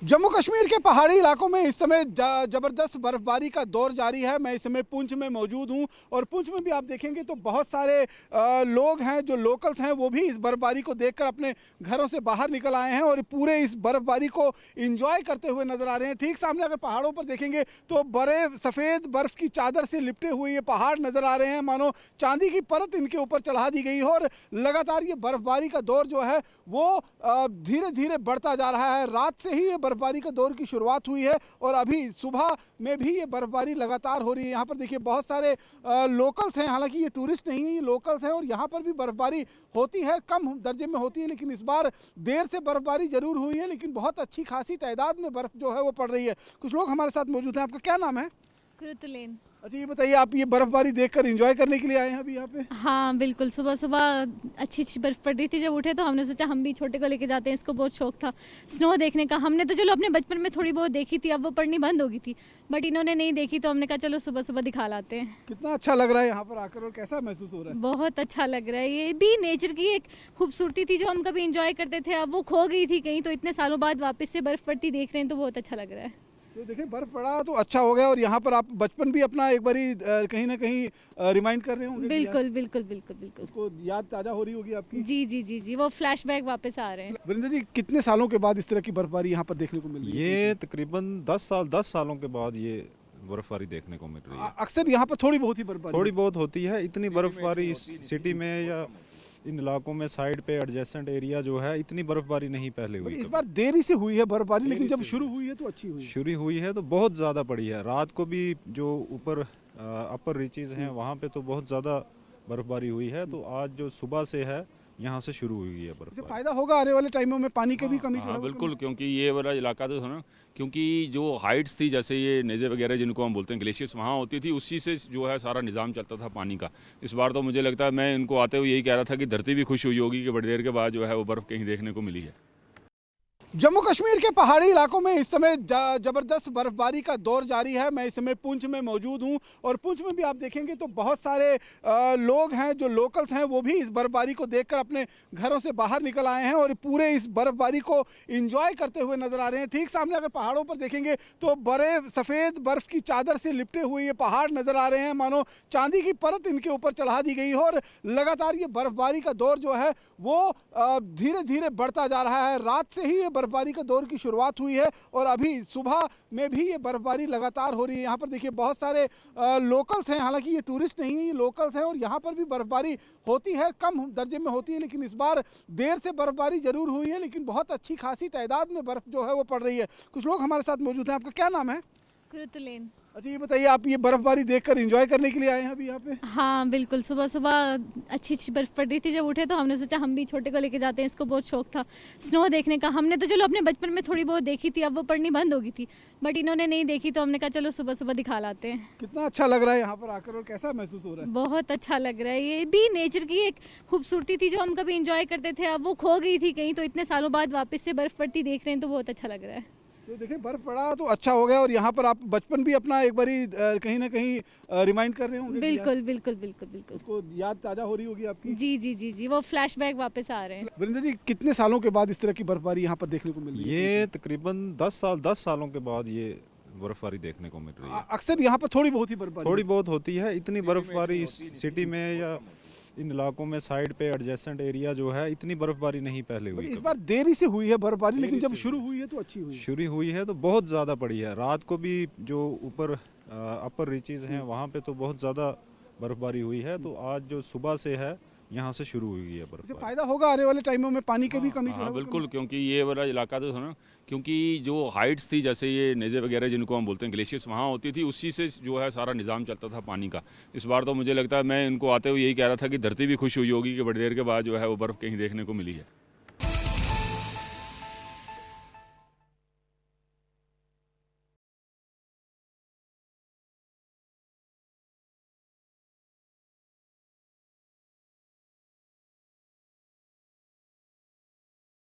जम्मू कश्मीर के पहाड़ी इलाकों में इस समय जबरदस्त बर्फबारी का दौर जारी है। मैं इस समय पुंछ में मौजूद हूं और पुंछ में भी आप देखेंगे तो बहुत सारे लोग हैं जो लोकल्स हैं, वो भी इस बर्फबारी को देखकर अपने घरों से बाहर निकल आए हैं और पूरे इस बर्फबारी को एंजॉय करते हुए नजर आ रहे हैं। ठीक सामने अगर पहाड़ों पर देखेंगे तो बड़े सफ़ेद बर्फ की चादर से लिपटे हुए ये पहाड़ नजर आ रहे हैं, मानो चांदी की परत इनके ऊपर चढ़ा दी गई है। और लगातार ये बर्फबारी का दौर जो है वो धीरे धीरे बढ़ता जा रहा है। रात से ही ये बर्फबारी का दौर की शुरुआत हुई है और अभी सुबह में भी ये बर्फबारी लगातार हो रही है। यहाँ पर देखिए बहुत सारे लोकल्स हैं, हालांकि ये टूरिस्ट नहीं है, ये लोकल्स हैं और यहाँ पर भी बर्फबारी होती है, कम दर्जे में होती है, लेकिन इस बार देर से बर्फबारी जरूर हुई है, लेकिन बहुत अच्छी खासी तादाद में बर्फ जो है वो पड़ रही है। कुछ लोग हमारे साथ मौजूद हैं। आपका क्या नाम है? कुरुतुलेन। अच्छा, ये बताइए, आप ये बर्फबारी देखकर एंजॉय करने के लिए आए हैं अभी यहाँ पे? हाँ बिल्कुल, सुबह सुबह अच्छी अच्छी बर्फ पड़ रही थी, जब उठे तो हमने सोचा हम भी छोटे को लेके जाते हैं, इसको बहुत शौक था स्नो देखने का। हमने तो चलो अपने बचपन में थोड़ी बहुत देखी थी, अब वो पड़नी बंद हो गई थी, बट इन्होंने नहीं देखी तो हमने कहा चलो सुबह सुबह दिखा लाते हैं। कितना अच्छा लग रहा है यहाँ पर आकर और कैसा महसूस हो रहा है? बहुत अच्छा लग रहा है, ये भी नेचर की एक खूबसूरती थी जो हम कभी इंजॉय करते थे, अब वो खो गई थी कहीं, तो इतने सालों बाद वापस से बर्फ पड़ती देख रहे हैं तो बहुत अच्छा लग रहा है। तो देखिए बर्फ पड़ा तो अच्छा हो गया और यहाँ पर आप बचपन भी अपना एक बारी कहीं ना कहीं रिमाइंड कर रहे होंगे। बिल्कुल बिल्कुल बिल्कुल बिल्कुल, उसको याद ताजा हो रही होगी आपकी। जी जी जी जी, वो फ्लैशबैक वापस आ रहे हैं। वरिंदर जी, कितने सालों के बाद इस तरह की बर्फबारी यहाँ पर देखने को मिल रही है? ये तकरीबन 10 सालों के बाद ये बर्फबारी देखने को मिल रही है। अक्सर यहाँ पर थोड़ी बहुत ही बर्फबारी थोड़ी बहुत होती है, इतनी बर्फबारी इस सिटी में या इन इलाकों में साइड पे एडजेसेंट एरिया जो है, इतनी बर्फबारी नहीं पहले हुई। इस बार देरी से हुई है बर्फबारी, लेकिन जब शुरू हुई है तो अच्छी हुई। शुरू हुई है तो बहुत ज़्यादा पड़ी है। रात को भी जो ऊपर अपर रीचेज हैं वहाँ पे तो बहुत ज़्यादा बर्फबारी हुई है, तो आज जो सुबह से है यहाँ से शुरू हुई है इससे बर्फबारी। फायदा होगा आने वाले टाइमों में पानी की भी कमी जो है हाँ वो बिल्कुल, क्योंकि ये वाला इलाका तो है ना, क्योंकि जो हाइट्स थी, जैसे ये नेजे वगैरह जिनको हम बोलते हैं ग्लेशियर्स, वहाँ होती थी, उसी से जो है सारा निज़ाम चलता था पानी का। इस बार तो मुझे लगता है, मैं इनको आते हुए यही कह रहा था कि धरती भी खुश हुई होगी कि बड़ी देर के बाद जो है वो बर्फ़ कहीं देखने को मिली है। जम्मू कश्मीर के पहाड़ी इलाकों में इस समय जबरदस्त बर्फबारी का दौर जारी है। मैं इस समय पुंछ में मौजूद हूं और पुंछ में भी आप देखेंगे तो बहुत सारे लोग हैं जो लोकल्स हैं, वो भी इस बर्फबारी को देखकर अपने घरों से बाहर निकल आए हैं और पूरे इस बर्फबारी को एंजॉय करते हुए नजर आ रहे हैं। ठीक सामने अगर पहाड़ों पर देखेंगे तो बड़े सफ़ेद बर्फ की चादर से लिपटे हुए ये पहाड़ नजर आ रहे हैं, मानो चांदी की परत इनके ऊपर चढ़ा दी गई है। और लगातार ये बर्फबारी का दौर जो है वो धीरे धीरे बढ़ता जा रहा है। रात से ही ये बर्फबारी का दौर की शुरुआत हुई है और अभी सुबह में भी ये बर्फबारी लगातार हो रही है। यहाँ पर देखिए बहुत सारे लोकल्स हैं, हालांकि ये टूरिस्ट नहीं है, ये लोकल्स हैं और यहाँ पर भी बर्फबारी होती है, कम दर्जे में होती है, लेकिन इस बार देर से बर्फबारी जरूर हुई है, लेकिन बहुत अच्छी खासी तादाद में बर्फ जो है वो पड़ रही है। कुछ लोग हमारे साथ मौजूद हैं। आपका क्या नाम है? कुरुतुलेन। अच्छा, ये बताइए, आप ये बर्फबारी देखकर एंजॉय करने के लिए आए हैं अभी यहाँ पे? हाँ बिल्कुल, सुबह सुबह अच्छी अच्छी बर्फ पड़ रही थी, जब उठे तो हमने सोचा हम भी छोटे को लेके जाते हैं, इसको बहुत शौक था स्नो देखने का। हमने तो चलो अपने बचपन में थोड़ी बहुत देखी थी, अब वो पड़नी बंद हो गई थी, बट इन्होंने नहीं देखी तो हमने कहा चलो सुबह सुबह दिखा लाते हैं। कितना अच्छा लग रहा है यहाँ पर आकर और कैसा महसूस हो रहा है? बहुत अच्छा लग रहा है, ये भी नेचर की एक खूबसूरती थी जो हम कभी इंजॉय करते थे, अब वो खो गई थी कहीं, तो इतने सालों बाद वापस से बर्फ पड़ती देख रहे हैं तो बहुत अच्छा लग रहा है। तो देखिए बर्फ पड़ा तो अच्छा हो गया और यहाँ पर आप बचपन भी अपना एक बारी कहीं ना कहीं रिमाइंड कर रहे होंगे। बिल्कुल बिल्कुल बिल्कुल बिल्कुल, उसको याद ताजा हो रही होगी आपकी। जी जी जी जी, वो फ्लैशबैक वापस आ रहे हैं। वरिंदर जी, कितने सालों के बाद इस तरह की बर्फबारी यहाँ पर देखने को मिल रही है? ये तकरीबन 10 सालों के बाद ये बर्फबारी देखने को मिल रही है। अक्सर यहाँ पर थोड़ी बहुत ही बर्फबारी थोड़ी बहुत होती है, इतनी बर्फबारी इस सिटी में या इन इलाकों में साइड पे एडजेसेंट एरिया जो है, इतनी बर्फबारी नहीं पहले हुई। इस बार देरी से हुई है बर्फबारी, लेकिन जब शुरू हुई है तो अच्छी हुई। शुरू हुई है तो बहुत ज़्यादा पड़ी है। रात को भी जो ऊपर अपर रीचेज हैं वहाँ पे तो बहुत ज़्यादा बर्फबारी हुई है, तो आज जो सुबह से है यहाँ से शुरू हुई है इससे बर्फबारी। फायदा होगा आने वाले टाइमों में पानी की भी कमी जो है हाँ वो बिल्कुल, क्योंकि ये वाला इलाका तो है ना, क्योंकि जो हाइट्स थी, जैसे ये नेजे वगैरह जिनको हम बोलते हैं ग्लेशियर्स, वहाँ होती थी, उसी से जो है सारा निज़ाम चलता था पानी का। इस बार तो मुझे लगता है, मैं इनको आते हुए यही कह रहा था कि धरती भी खुश हुई होगी कि बड़ी देर के बाद जो है वो बर्फ़ कहीं देखने को मिली है।